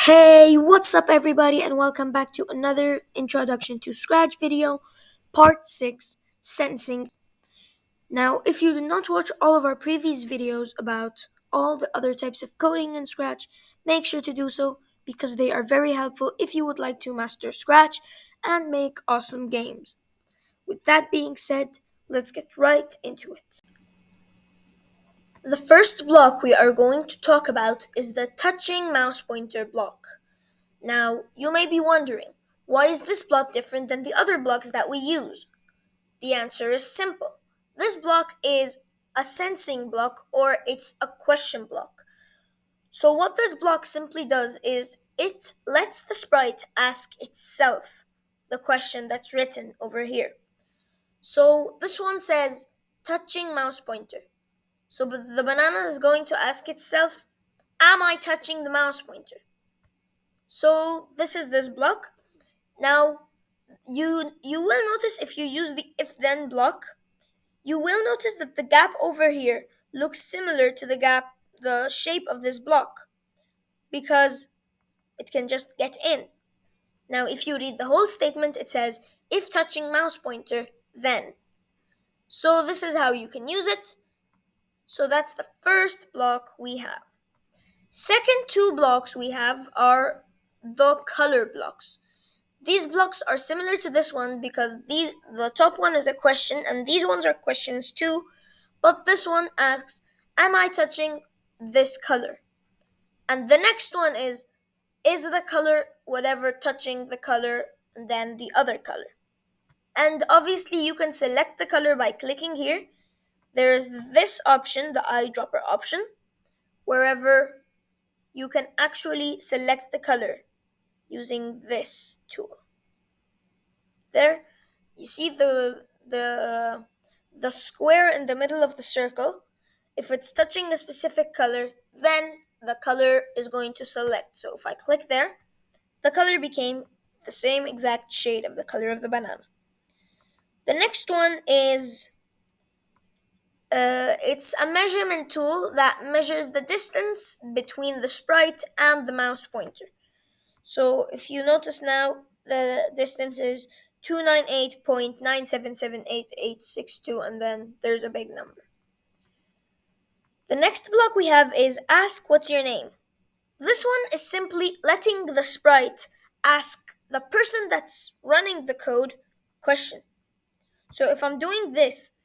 Hey, what's up, everybody, and welcome back to another Introduction to Scratch video, Part 6 Sentencing. Now, if you did not watch all of our previous videos about all the other types of coding in Scratch, make sure to do so because they are very helpful if you would like to master Scratch and make awesome games. With that being said, let's get right into it. The first block we are going to talk about is the touching mouse pointer block. Now, you may be wondering, why is this block different than the other blocks that we use? The answer is simple. This block is a sensing block or it's a question block. So, what this block simply does is it lets the sprite ask itself the question that's written over here. So, this one says touching mouse pointer. So, the banana is going to ask itself, am I touching the mouse pointer? So, this is this block. Now, you will notice if you use the if then block, you will notice that the gap over here looks similar to the shape of this block because it can just get in. Now, if you read the whole statement, it says if touching mouse pointer, then. So this is how you can use it. So that's the first block we have. Second two blocks we have are the color blocks. These blocks are similar to this one because the top one is a question and these ones are questions too, but this one asks, am I touching this color? And the next one is the color whatever touching the color and then the other color? And obviously you can select the color by clicking here. There is this option, the eyedropper option, wherever you can actually select the color using this tool. There, you see the square in the middle of the circle. If it's touching a specific color, then the color is going to select. So if I click there, the color became the same exact shade of the color of the banana. The next one is it's a measurement tool that measures the distance between the sprite and the mouse pointer. So if you notice now, the distance is 298.9778862, and then there's a big number. The next block we have is ask what's your name. This one is simply letting the sprite ask the person that's running the code question. So if I'm doing this,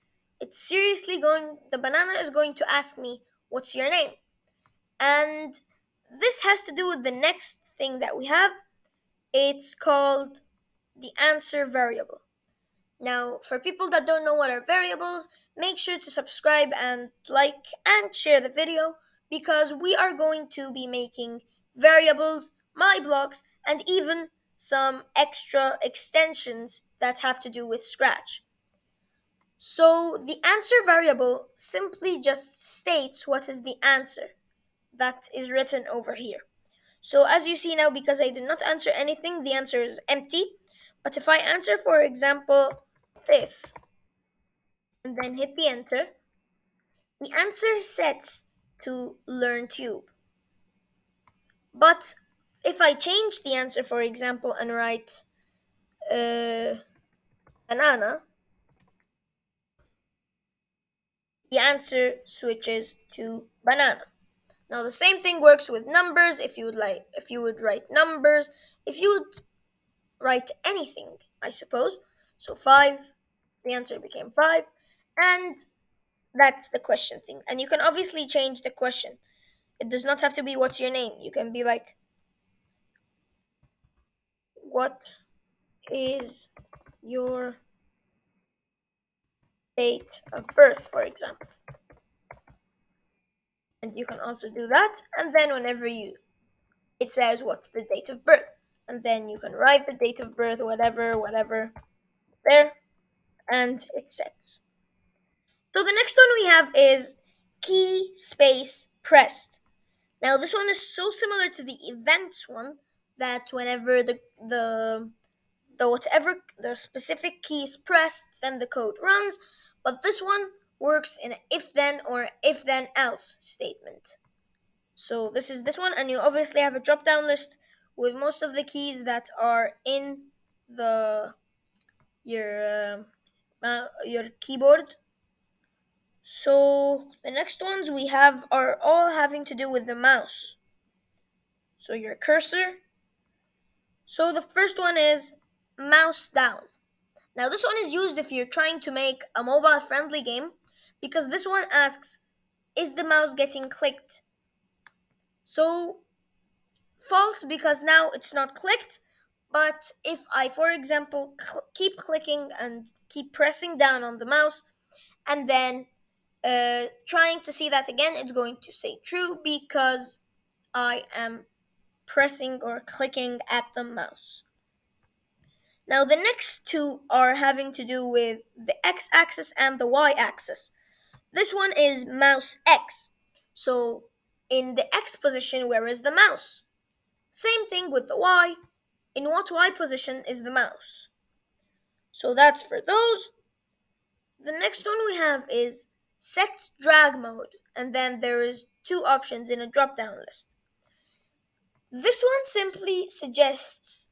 the banana is going to ask me, what's your name? And this has to do with the next thing that we have. It's called the answer variable. Now, for people that don't know what are variables, make sure to subscribe and like and share the video because we are going to be making variables, my blocks, and even some extra extensions that have to do with Scratch. So, the answer variable simply just states what is the answer that is written over here. So as you see now, because I did not answer anything, the answer is empty. But if I answer, for example, this, and then hit the enter, the answer sets to learn tube. But if I change the answer, for example, and write banana, the answer switches to banana. Now the same thing works with numbers. If you would write numbers, if you would write anything, I suppose. So 5, the answer became 5, and that's the question thing. And you can obviously change the question. It does not have to be what's your name. You can be like, what is your date of birth, for example. And you can also do that. And then it says what's the date of birth. And then you can write the date of birth, whatever, there, and it sets. So the next one we have is key space pressed. Now this one is so similar to the events one that whenever whatever the specific key is pressed, then the code runs. But this one works in an if then or if then else statement. So this is this one, and you obviously have a drop down list with most of the keys that are in the your your keyboard. So the next ones we have are all having to do with the mouse. So your cursor. So the first one is mouse down. Now this one is used if you're trying to make a mobile friendly game because this one asks, is the mouse getting clicked? So false because now it's not clicked. But if I, for example, keep clicking and keep pressing down on the mouse and then trying to see that again, it's going to say true because I am pressing or clicking at the mouse. Now, the next two are having to do with the x axis and the y axis. This one is mouse X. So, in the X position, where is the mouse? Same thing with the Y. In what Y position is the mouse? So, that's for those. The next one we have is set drag mode, and then there is two options in a drop down list. This one simply suggests,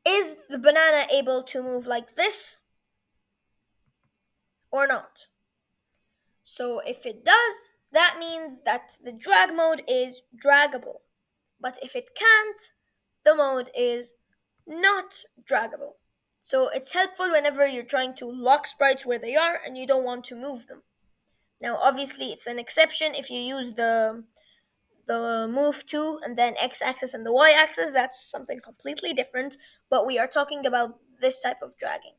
is the banana able to move like this or not? So if it does, that means that the drag mode is draggable. But if it can't, the mode is not draggable. So it's helpful whenever you're trying to lock sprites where they are and you don't want to move them. Now obviously it's an exception if you use the move to and then x axis and the y axis, that's something completely different, but we are talking about this type of dragging.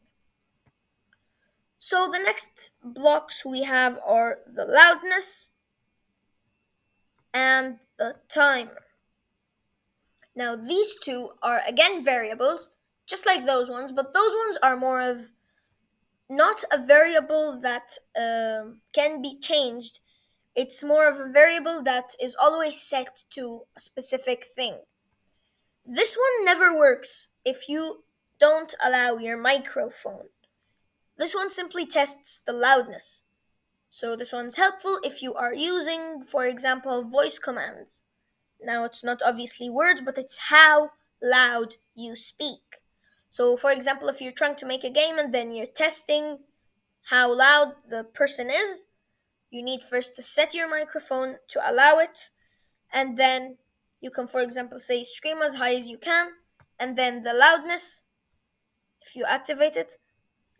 So the next blocks we have are the loudness and the timer. Now these two are again variables, just like those ones, but those ones are more of not a variable that can be changed. It's more of a variable that is always set to a specific thing. This one never works if you don't allow your microphone. This one simply tests the loudness. So this one's helpful if you are using, for example, voice commands. Now it's not obviously words, but it's how loud you speak. So for example, if you're trying to make a game and then you're testing how loud the person is, you need first to set your microphone to allow it, and then you can, for example, say scream as high as you can, and then the loudness, if you activate it,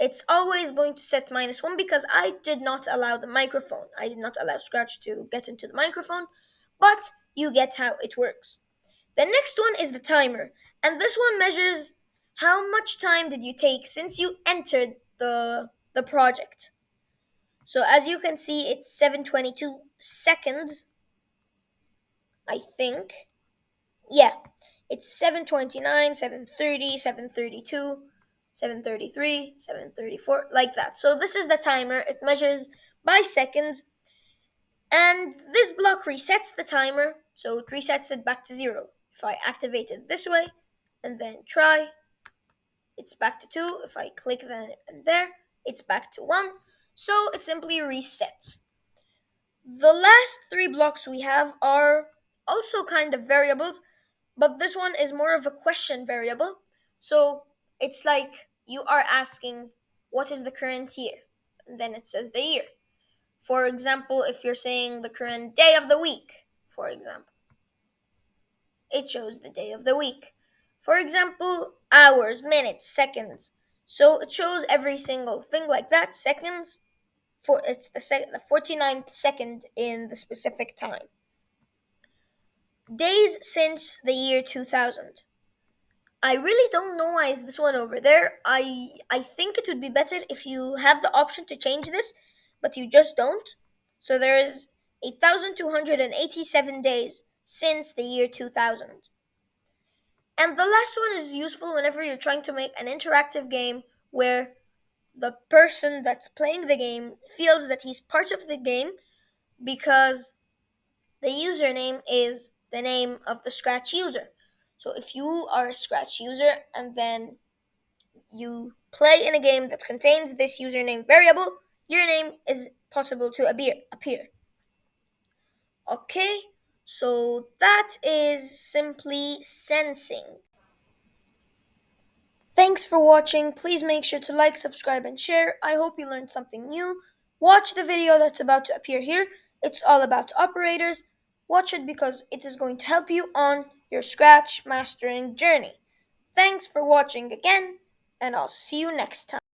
it's always going to set -1 because I did not allow the microphone. I did not allow Scratch to get into the microphone, but you get how it works. The next one is the timer, and this one measures how much time did you take since you entered the project. So as you can see, it's 7:22 seconds, I think. Yeah, it's 7:29, 7:30, 7:32, 7:33, 7:34, like that. So this is the timer. It measures by seconds, and this block resets the timer, so it resets it back to 0. If I activate it this way and then try, it's back to 2. If I click that and there, it's back to 1. So it simply resets. The last three blocks we have are also kind of variables, but this one is more of a question variable. So it's like you are asking, what is the current year? And then it says the year. For example, if you're saying the current day of the week, for example, it shows the day of the week. For example, hours, minutes, seconds. So it shows every single thing like that, seconds. For it's the 49th second in the specific time. Days since the year 2000. I really don't know why is this one over there. I think it would be better if you have the option to change this, but you just don't. So there is 8,287 days since the year 2000. And the last one is useful whenever you're trying to make an interactive game where the person that's playing the game feels that he's part of the game because the username is the name of the Scratch user. So if you are a Scratch user and then you play in a game that contains this username variable, your name is possible to appear. Okay, So that is simply sensing. Thanks for watching. Please make sure to like, subscribe, and share. I hope you learned something new. Watch the video that's about to appear here. It's all about operators. Watch it because it is going to help you on your Scratch mastering journey. Thanks for watching again, and I'll see you next time.